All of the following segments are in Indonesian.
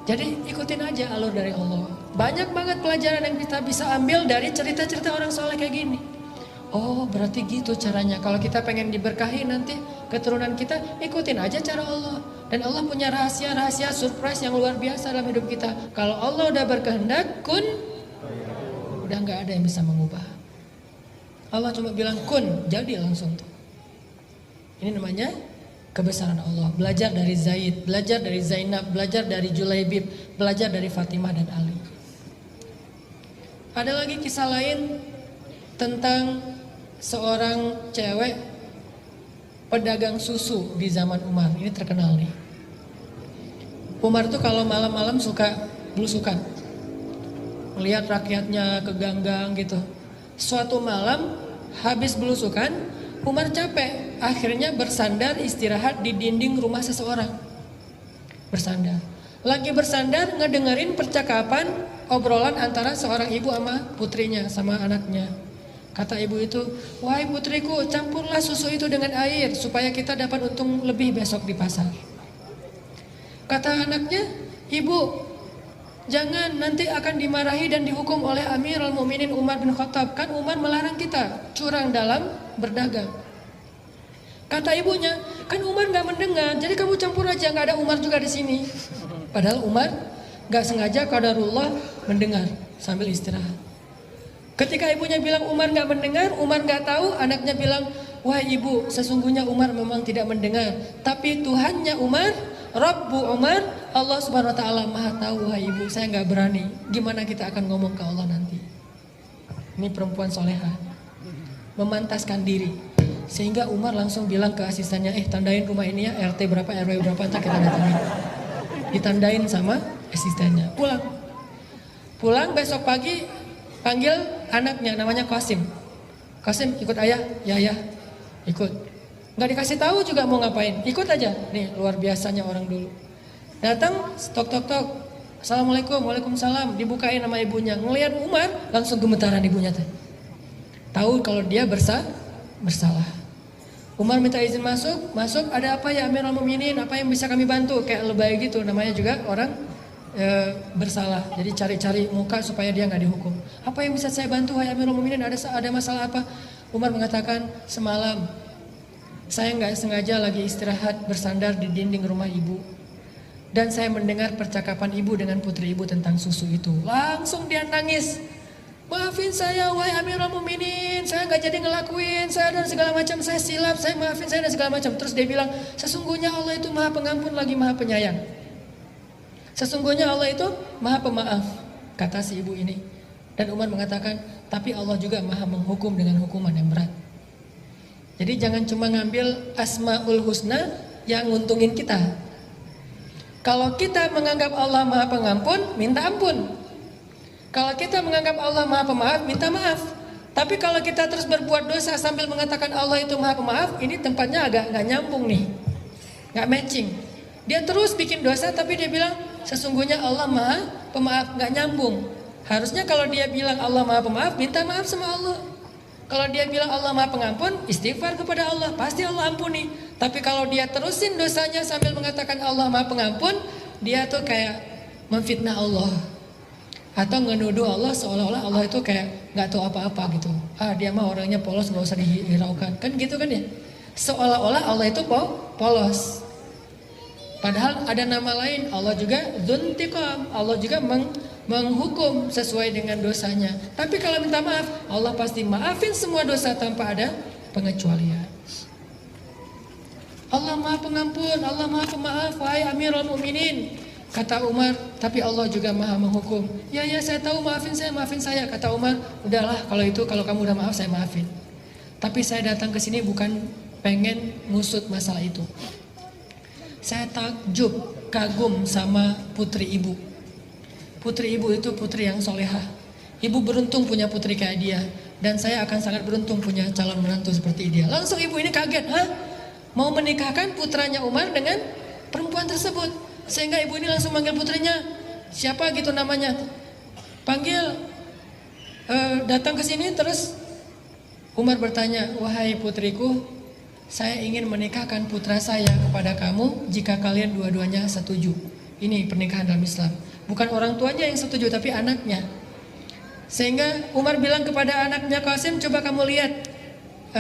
Jadi ikutin aja alur dari Allah. Banyak banget pelajaran yang kita bisa ambil dari cerita-cerita orang soleh kayak gini. Oh berarti gitu caranya. Kalau kita pengen diberkahi nanti keturunan kita, ikutin aja cara Allah. Dan Allah punya rahasia-rahasia surprise yang luar biasa dalam hidup kita. Kalau Allah udah berkehendak, kun, udah gak ada yang bisa mengubah. Allah cuma bilang kun, jadi langsung tuh. Ini namanya kebesaran Allah. Belajar dari Zaid, belajar dari Zainab, belajar dari Julaibib, belajar dari Fatimah dan Ali. Ada lagi kisah lain tentang seorang cewek pedagang susu di zaman Umar. Ini terkenal nih. Umar tuh kalau malam-malam suka belusukan, melihat rakyatnya ke ganggang gitu. Suatu malam habis belusukan, Umar capek, akhirnya bersandar istirahat di dinding rumah seseorang. Bersandar. Lagi bersandar ngedengerin percakapan obrolan antara seorang ibu sama putrinya, sama anaknya. Kata ibu itu, wahai putriku, campurlah susu itu dengan air supaya kita dapat untung lebih besok di pasar. Kata anaknya, ibu, jangan, nanti akan dimarahi dan dihukum oleh Amirul Mukminin Umar bin Khattab. Kan Umar melarang kita curang dalam berdagang. Kata ibunya, kan Umar gak mendengar, jadi kamu campur aja, gak ada Umar juga di sini. Padahal Umar gak sengaja qadarullah mendengar sambil istirahat. Ketika ibunya bilang Umar gak mendengar, Umar gak tahu, anaknya bilang, wahai ibu, sesungguhnya Umar memang tidak mendengar, tapi Tuhannya Umar, Rabbu Umar, Allah Subhanahu Wa Taala Maha tahu. Wahai ibu, saya gak berani. Gimana kita akan ngomong ke Allah nanti? Ini perempuan soleha, memantaskan diri. Sehingga Umar langsung bilang ke asistennya, tandain rumah ini ya, RT berapa, RW berapa, ntar kita datangin. Ditandain sama asistennya. Pulang besok pagi, panggil anaknya, namanya Qasim. Qasim, ikut ayah? Ya, ikut. Gak dikasih tahu juga mau ngapain, ikut aja. Nih luar biasanya orang dulu. Datang, tok. Assalamualaikum, waalaikumsalam. Dibukain sama ibunya. Ngelihat Umar, langsung gemetaran ibunya teh. Tahu kalau dia bersalah. Umar minta izin masuk. Ada apa ya Amirul Mukminin? Apa yang bisa kami bantu? Kayak lebay gitu, namanya juga orang bersalah. Jadi cari-cari muka supaya dia nggak dihukum. Apa yang bisa saya bantu? Hai Amirul Mukminin, ada masalah apa? Umar mengatakan, semalam saya nggak sengaja lagi istirahat bersandar di dinding rumah ibu, dan saya mendengar percakapan ibu dengan putri ibu tentang susu itu. Langsung dia nangis. Maafin saya wahai Amirul Mukminin, saya nggak jadi ngelakuin, saya dan segala macam, saya silap, saya maafin saya dan segala macam. Terus dia bilang, sesungguhnya Allah itu Maha Pengampun lagi Maha Penyayang. Sesungguhnya Allah itu Maha Pemaaf, kata si ibu ini. Dan Umar mengatakan, tapi Allah juga Maha Menghukum dengan hukuman yang berat. Jadi jangan cuma ngambil Asmaul Husna yang nguntungin kita. Kalau kita menganggap Allah Maha Pengampun, minta ampun. Kalau kita menganggap Allah Maha Pemaaf, minta maaf. Tapi kalau kita terus berbuat dosa sambil mengatakan Allah itu Maha Pemaaf, ini tempatnya agak nggak nyambung nih, nggak matching. Dia terus bikin dosa tapi dia bilang sesungguhnya Allah Maha Pemaaf, nggak nyambung. Harusnya kalau dia bilang Allah Maha Pemaaf, minta maaf sama Allah. Kalau dia bilang Allah Maha Pengampun, istighfar kepada Allah, pasti Allah ampuni. Tapi kalau dia terusin dosanya sambil mengatakan Allah Maha Pengampun, dia tuh kayak memfitnah Allah. Atau ngenuduh Allah seolah-olah Allah itu kayak nggak tahu apa-apa gitu. Dia mah orangnya polos, nggak usah dihiraukan. Kan gitu kan ya? Seolah-olah Allah itu polos. Padahal ada nama lain, Allah juga dzuntiqam, Allah juga menghukum sesuai dengan dosanya. Tapi kalau minta maaf, Allah pasti maafin semua dosa tanpa ada pengecualian. Allah Maha Pengampun, Allah Maha Pemaaf, wahai Amirul Mukminin. Kata Umar, tapi Allah juga Maha Menghukum. Ya saya tahu, maafin saya. Kata Umar, udahlah kalau kamu udah maaf saya maafin. Tapi saya datang ke sini bukan pengen ngusut masalah itu. Saya takjub, kagum sama putri ibu. Putri ibu itu putri yang solehah. Ibu beruntung punya putri kayak dia. Dan saya akan sangat beruntung punya calon menantu seperti dia. Langsung ibu ini kaget, mau menikahkan putranya Umar dengan perempuan tersebut. Sehingga ibu ini langsung manggil putrinya, siapa gitu namanya. Panggil, datang ke sini. Terus Umar bertanya, wahai putriku, saya ingin menikahkan putra saya kepada kamu jika kalian dua-duanya setuju. Ini pernikahan dalam Islam. Bukan orang tuanya yang setuju, tapi anaknya. Sehingga Umar bilang kepada anaknya Qasim, coba kamu lihat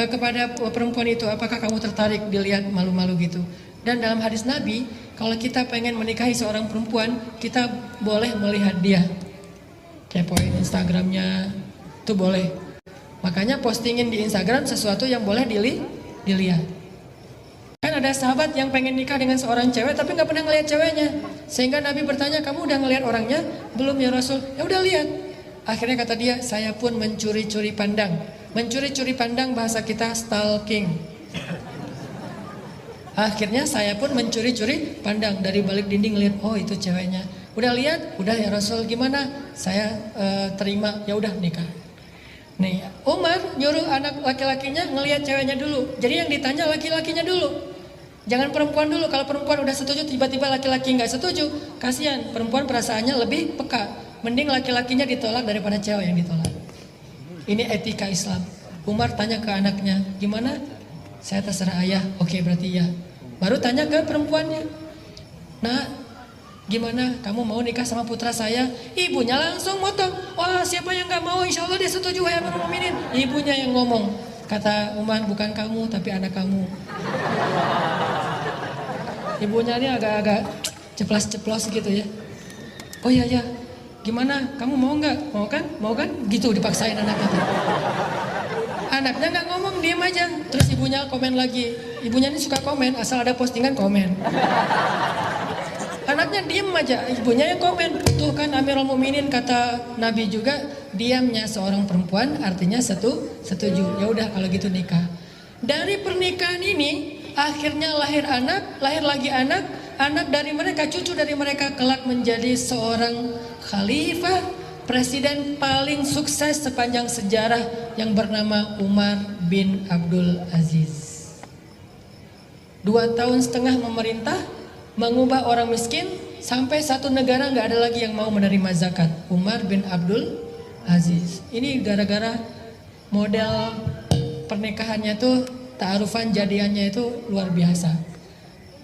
kepada perempuan itu, apakah kamu tertarik dilihat malu-malu gitu. Dan dalam hadis Nabi, kalau kita pengen menikahi seorang perempuan, kita boleh melihat dia. Kepoin Instagramnya, itu boleh. Makanya postingin di Instagram sesuatu yang boleh dilihat. Kan ada sahabat yang pengen nikah dengan seorang cewek tapi nggak pernah ngelihat ceweknya. Sehingga Nabi bertanya, kamu udah ngelihat orangnya? Belum ya Rasul. Ya udah lihat. Akhirnya kata dia, saya pun mencuri-curi pandang. Mencuri-curi pandang bahasa kita stalking. Akhirnya saya pun mencuri-curi pandang dari balik dinding lihat, oh itu ceweknya. Udah lihat? Udah ya Rasul, gimana? Saya terima, ya udah nikah. Nih, Umar nyuruh anak laki-lakinya ngelihat ceweknya dulu. Jadi yang ditanya laki-lakinya dulu. Jangan perempuan dulu. Kalau perempuan udah setuju, tiba-tiba laki-laki nggak setuju, kasihan. Perempuan perasaannya lebih peka. Mending laki-lakinya ditolak daripada cewek yang ditolak. Ini etika Islam. Umar tanya ke anaknya, gimana? Saya terserah ayah. Oke, berarti ya. Baru tanya ke perempuannya. Nah, gimana? Kamu mau nikah sama putra saya? Ibunya langsung motong. Wah, siapa yang nggak mau? Insya Allah dia setuju, wahai para mukminin. Ibunya yang ngomong. Kata Umar, bukan kamu, tapi anak kamu. Ibunya ini agak-agak ceplas-ceplos gitu ya. Oh iya ya. Gimana? Kamu mau nggak? Mau kan? Mau kan? Gitu dipaksain anaknya. Anaknya nggak ngomong, diem aja. Terus ibunya komen lagi. Ibunya ini suka komen, asal ada postingan komen. Anaknya diem aja, ibunya yang komen. Tuh kan Amirul Mukminin, kata Nabi juga, diamnya seorang perempuan artinya setuju. Ya udah kalau gitu nikah. Dari pernikahan ini akhirnya lahir anak, lahir lagi anak. Anak dari mereka, cucu dari mereka kelak menjadi seorang khalifah, presiden paling sukses sepanjang sejarah yang bernama Umar bin Abdul Aziz. 2,5 tahun memerintah, mengubah orang miskin, sampai satu negara nggak ada lagi yang mau menerima zakat. Umar bin Abdul Aziz. Ini gara-gara model pernikahannya tuh, ta'arufan jadiannya itu luar biasa.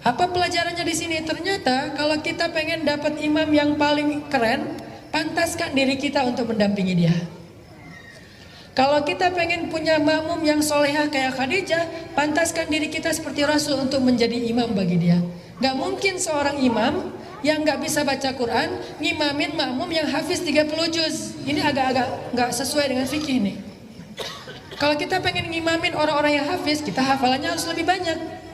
Apa pelajarannya di sini? Ternyata kalau kita pengen dapat imam yang paling keren, pantaskan diri kita untuk mendampingi dia. Kalau kita pengen punya makmum yang solehah kayak Khadijah, pantaskan diri kita seperti Rasul untuk menjadi imam bagi dia. Gak mungkin seorang imam yang gak bisa baca Quran ngimamin makmum yang hafiz 30 juz. Ini agak-agak gak sesuai dengan fikih nih. Kalau kita pengen ngimamin orang-orang yang hafiz, kita hafalannya harus lebih banyak.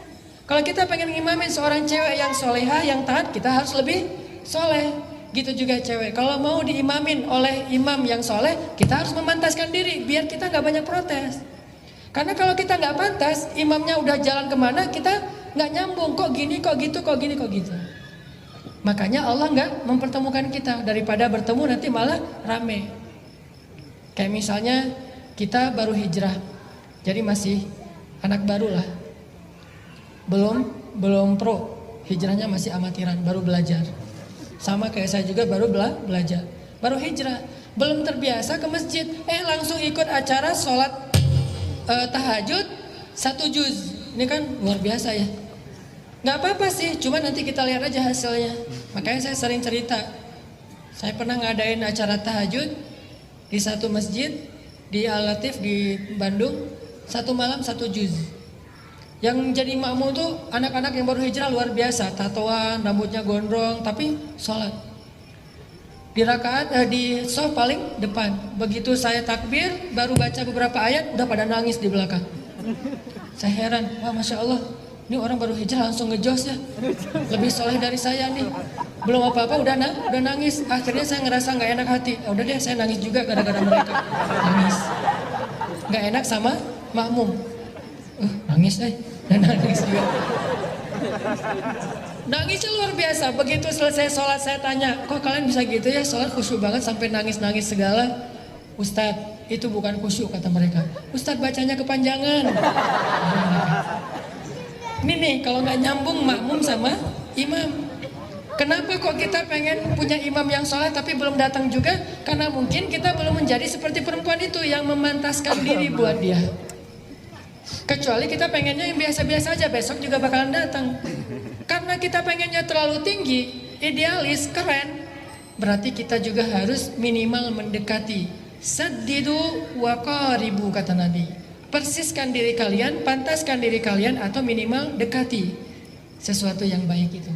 Kalau kita pengen ngimamin seorang cewek yang solehah, yang taat, kita harus lebih soleh. Gitu juga cewek. Kalau mau diimamin oleh imam yang soleh, kita harus memantaskan diri biar kita nggak banyak protes. Karena kalau kita nggak pantas, imamnya udah jalan kemana, kita nggak nyambung. Kok gini, kok gitu, kok gini, kok gitu. Makanya Allah nggak mempertemukan kita. Daripada bertemu nanti malah rame. Kayak misalnya kita baru hijrah, jadi masih anak baru lah. Belum pro, hijrahnya masih amatiran, baru belajar. Sama kayak saya juga baru belajar, baru hijrah, belum terbiasa ke masjid, langsung ikut acara sholat tahajud 1 juz. Ini kan luar biasa ya. Nggak apa-apa sih, cuma nanti kita lihat aja hasilnya. Makanya saya sering cerita, saya pernah ngadain acara tahajud di satu masjid di Al-Latif di Bandung, 1 malam 1 juz. Yang jadi makmum tuh anak-anak yang baru hijrah luar biasa, tatoan, rambutnya gondrong, tapi sholat. Di rakaat, di shaf paling depan. Begitu saya takbir, baru baca beberapa ayat, udah pada nangis di belakang. Saya heran, wah Masya Allah, ini orang baru hijrah langsung ngejos ya. Lebih soleh dari saya nih. Belum apa-apa udah nangis. Akhirnya saya ngerasa gak enak hati. Udah deh, saya nangis juga gara-gara mereka. Nangis. Gak enak sama makmum. Nangis dan nangis juga. Nangisnya luar biasa. Begitu selesai sholat saya tanya, kok kalian bisa gitu ya sholat khusyuk banget sampai nangis-nangis segala? Ustadz, itu bukan khusyuk kata mereka. Ustadz bacanya kepanjangan. Ini nih kalau nggak nyambung makmum sama imam. Kenapa kok kita pengen punya imam yang sholat tapi belum datang juga? Karena mungkin kita belum menjadi seperti perempuan itu yang memantaskan diri buat dia. Kecuali kita pengennya yang biasa-biasa aja, besok juga bakalan datang. Karena kita pengennya terlalu tinggi, idealis, keren, berarti kita juga harus minimal mendekati. Saddidu wa qaribu, kata Nabi. Persiskan diri kalian, pantaskan diri kalian, atau minimal dekati sesuatu yang baik itu.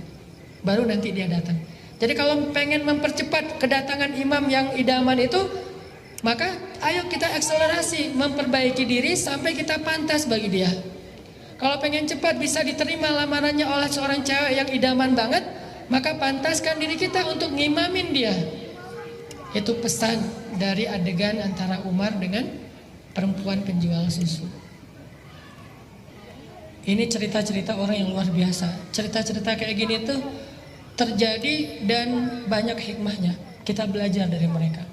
Baru nanti dia datang. Jadi kalau pengen mempercepat kedatangan imam yang idaman itu, maka ayo kita akselerasi, memperbaiki diri sampai kita pantas bagi dia. Kalau pengen cepat bisa diterima lamarannya oleh seorang cewek yang idaman banget, maka pantaskan diri kita untuk ngimamin dia. Itu pesan dari adegan antara Umar dengan perempuan penjual susu. Ini cerita-cerita orang yang luar biasa. Cerita-cerita kayak gini tuh terjadi dan banyak hikmahnya. Kita belajar dari mereka.